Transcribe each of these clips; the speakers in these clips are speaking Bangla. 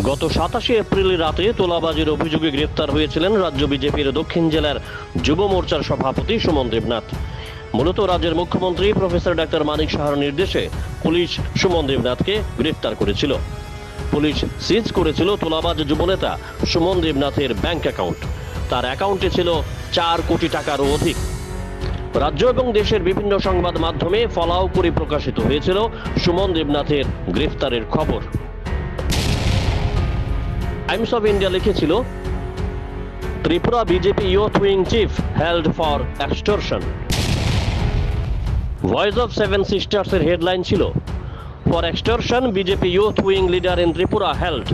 গত 27 এপ্রিল রাতে তোলাবাজির অভিযোগে গ্রেফতার হয়েছিলেন রাজ্য বিজেপির দক্ষিণ জেলার যুব মোর্চার সভাপতি সুমন দেবনাথ। মূলত রাজ্যের মুখ্যমন্ত্রী প্রফেসর ডাক্তার মানিক সাহার নির্দেশে পুলিশ সুমন দেবনাথকে গ্রেফতার করেছিল। পুলিশ সিজ করেছিল তোলাবাজ যুবনেতা সুমন দেবনাথের ব্যাংক অ্যাকাউন্ট। তার অ্যাকাউন্টে ছিল 4 কোটি টাকারও অধিক। রাজ্য এবং দেশের বিভিন্ন সংবাদ মাধ্যমে ফলাও করে প্রকাশিত হয়েছিল সুমন দেবনাথের গ্রেফতারের খবর। টাইমস অফ ইন্ডিয়া লিখেছিল, Tripura BJP youth wing chief held for extortion. Voice of seven sisters এর হেডলাইন ছিল, for extortion BJP youth wing leader in Tripura held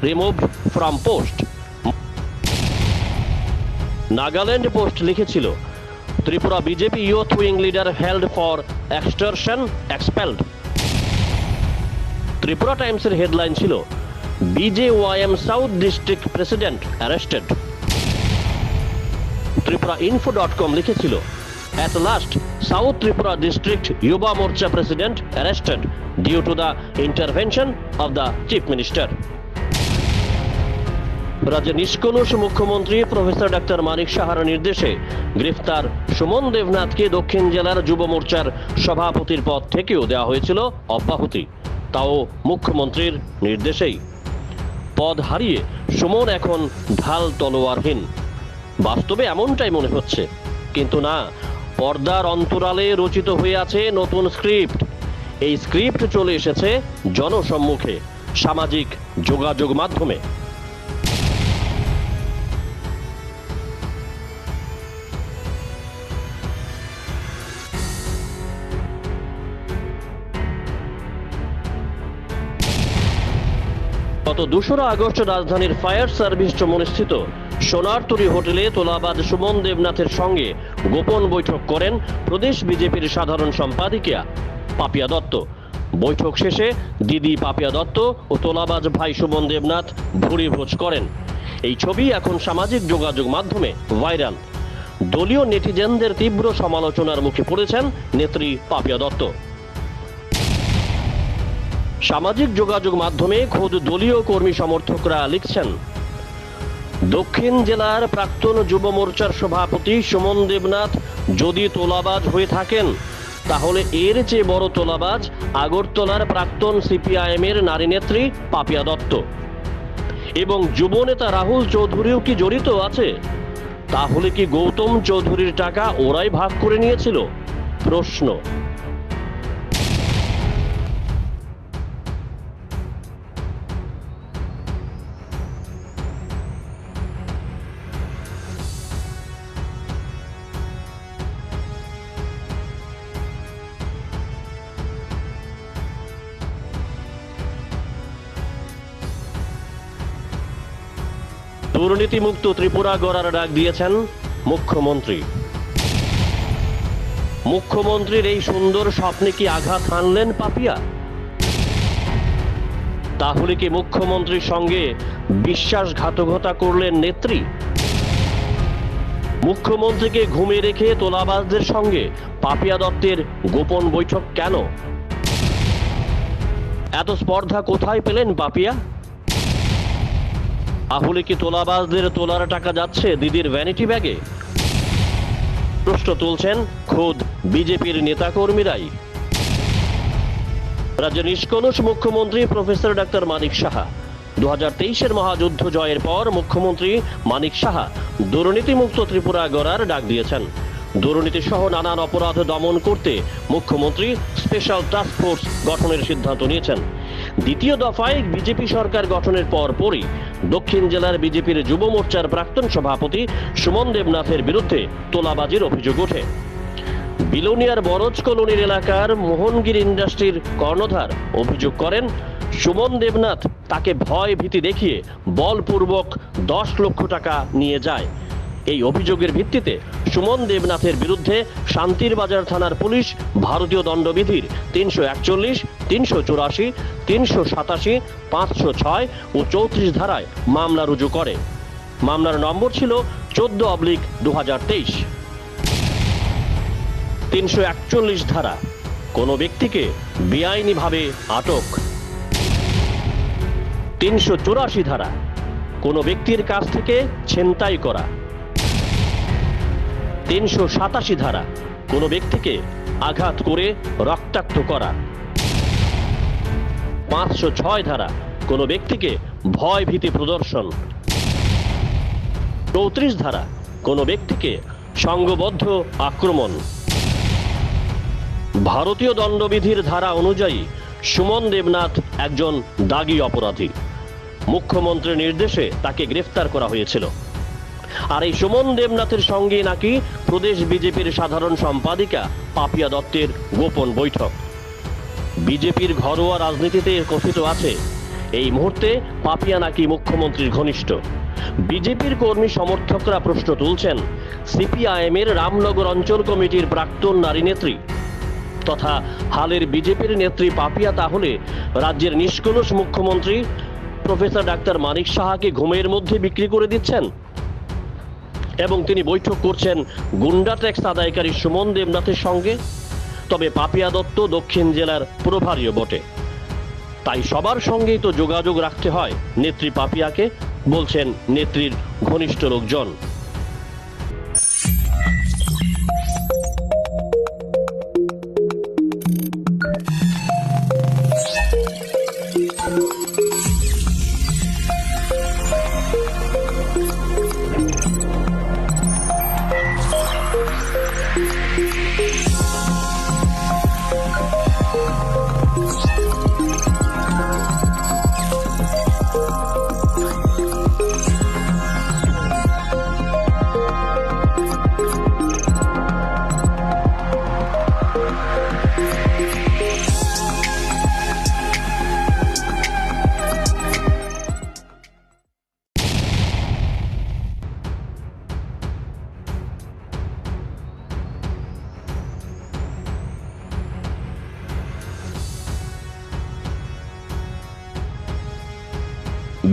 removed from post. Nagaland post লিখেছিল, Tripura BJP youth wing leader held for extortion expelled. Tripura টাইমসের হেডলাইন ছিল, BJYM south district president arrested. ত্রিপুরা-info.com লিখেছিল, at last South Tripura District Yuba Morcha President arrested due to the intervention of the Chief Minister. রাজ্যের নিষ্কলুষ মুখ্যমন্ত্রী প্রফেসর ডাক্তার মানিক সাহার নির্দেশে গ্রেফতার সুমন দেবনাথকে দক্ষিণ জেলার যুব মোর্চার সভাপতির পদ থেকেও দেওয়া হয়েছিল অব্যাহতি, তাও মুখ্যমন্ত্রীর নির্দেশেই। পদ হারিয়ে সুমন এখন ঢাল তলোয়ারহীন। বাস্তবে এমনটাই মনে হচ্ছে, কিন্তু না, পর্দার অন্তরালে রচিত হয়ে আছে নতুন স্ক্রিপ্ট। এই স্ক্রিপ্ট চলে এসেছে জনসম্মুখে, সামাজিক যোগাযোগ মাধ্যমে। গত 2রা আগস্ট রাজধানীর ফায়ার সার্ভিস চমনস্থিত সোনারতরী হোটেলে তোলাবাজ সুমন দেবনাথের সঙ্গে গোপন বৈঠক করেন প্রদেশ বিজেপির সাধারণ সম্পাদিকা পাপিয়া দত্ত। বৈঠক শেষে দিদি পাপিয়া দত্ত ও তোলাবাজ ভাই সুমন দেবনাথ ভুরিভোজ করেন। এই ছবি এখন সামাজিক যোগাযোগ মাধ্যমে ভাইরাল। দলীয় নেটিজেনদের তীব্র সমালোচনার মুখে পড়েছেন নেত্রী পাপিয়া দত্ত। সামাজিক যোগাযোগ মাধ্যমে খোদ দলীয় কর্মী সমর্থকরা লিখছেন, দক্ষিণ জেলার প্রাক্তন যুব মোর্চার সভাপতি সুমন দেবনাথ যদি তোলাবাজ হয়ে থাকেন, তাহলে এর চেয়ে বড় তোলাবাজ আগরতলার প্রাক্তন CPIM এর নারী নেত্রী পাপিয়া দত্ত। এবং যুব নেতা রাহুল চৌধুরীও কি জড়িত আছে? তাহলে কি গৌতম চৌধুরীর টাকা ওরাই ভাগ করে নিয়েছিল? প্রশ্ন। দুর্নীতিমুক্ত ত্রিপুরা গড়ার ডাক দিয়েছেন মুখ্যমন্ত্রী। মুখ্যমন্ত্রীর এই সুন্দর স্বপ্নে কি আঘাত হানলেন পাপিয়া? তাহলে কি মুখ্যমন্ত্রীর সঙ্গে বিশ্বাসঘাতকতা করলেন নেত্রী? মুখ্যমন্ত্রীকে ঘুমে রেখে তোলাবাজদের সঙ্গে পাপিয়া দত্তের গোপন বৈঠক কেন? এত স্পর্ধা কোথায় পেলেন পাপিয়া? তাহলে কি তোলাবাজদের তোলার টাকা যাচ্ছে দিদির ভ্যানিটি ব্যাগে? প্রশ্ন তুলছেন খোদ বিজেপির নেতাকর্মীরাই। রাজ্যের নিষ্কলুষ মুখ্যমন্ত্রী প্রফেসর ডাক্তার মানিক সাহা 2023-এর মহাযুদ্ধ জয়ের পর মুখ্যমন্ত্রী মানিক সাহা দুর্নীতিমুক্ত ত্রিপুরা গড়ার ডাক দিয়েছেন। দুর্নীতি সহ নানান অপরাধ দমন করতে মুখ্যমন্ত্রী স্পেশাল টাস্ক ফোর্স গঠনের সিদ্ধান্ত নিয়েছেন। দ্বিতীয় দফায় বিজেপি সরকার গঠনের পরপরই দক্ষিণ জেলার বিজেপির যুব মোর্চার প্রাক্তন সভাপতি সুমন দেবনাথের বিরুদ্ধে তোলাবাজির অভিযোগ ওঠে। বিলোনিয়ার বরজ কলোনির এলাকার মোহনগির ইন্ডাস্ট্রির কর্ণধার অভিযোগ করেন, সুমন দেবনাথ তাকে ভয় ভীতি দেখিয়ে বলপূর্বক 10 লক্ষ টাকা নিয়ে যায়। এই অভিযোগের ভিত্তিতে সুমন দেবনাথের বিরুদ্ধে শান্তিরবাজার থানার পুলিশ ভারতীয় দণ্ডবিধির 341, 384, 387, 506 ও 34 ধারায় মামলা রুজু করে। মামলার নম্বর ছিল 14/2023। 341 ধারা, কোনো ব্যক্তিকে বেআইনিভাবে আটক। 384 ধারা, কোনো ব্যক্তির কাছ থেকে ছিনতাই করা। 387 ধারা, কোনো ব্যক্তিকে আঘাত করে রক্তাক্ত করা। 506 ধারা, কোনো ব্যক্তিকে ভয় ভীতি প্রদর্শন। 34 ধারা, কোনো ব্যক্তিকে সংঘবদ্ধ আক্রমণ। ভারতীয় দণ্ডবিধির ধারা অনুযায়ী সুমন দেবনাথ একজন দাগী অপরাধী। মুখ্যমন্ত্রীর নির্দেশে তাকে গ্রেফতার করা হয়েছিল। আর এই সুমন দেবনাথের সঙ্গে নাকি প্রদেশ বিজেপির সাধারণ সম্পাদিকা পাপিয়া দত্তের গোপন বৈঠক। বিজেপির ঘরোয়া রাজনীতিতে কথিত আছে এই মুহূর্তে পাপিয়া নাকি মুখ্যমন্ত্রীর ঘনিষ্ঠ। বিজেপির কর্মী সমর্থকরা প্রশ্ন তুলছেন, সিপিআইএম এর রামনগর অঞ্চল কমিটির প্রাক্তন নারী নেত্রী তথা হালের বিজেপির নেত্রী পাপিয়া তাহলে রাজ্যের নিষ্কলুষ মুখ্যমন্ত্রী প্রফেসর ডাক্তার মানিক সাহাকে ঘুমের মধ্যে বিক্রি করে দিচ্ছেন এবং তিনি বৈঠক করছেন গুন্ডা ট্যাক্স আদায়কারী সুমন দেবনাথের সঙ্গে। তবে পাপিয়া দত্ত দক্ষিণ জেলার প্রভারীও বটে, তাই সবার সঙ্গেই তো যোগাযোগ রাখতে হয় নেত্রী পাপিয়াকে, বলছেন নেত্রীর ঘনিষ্ঠ লোকজন।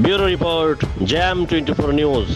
Bureau report, jam 24 news.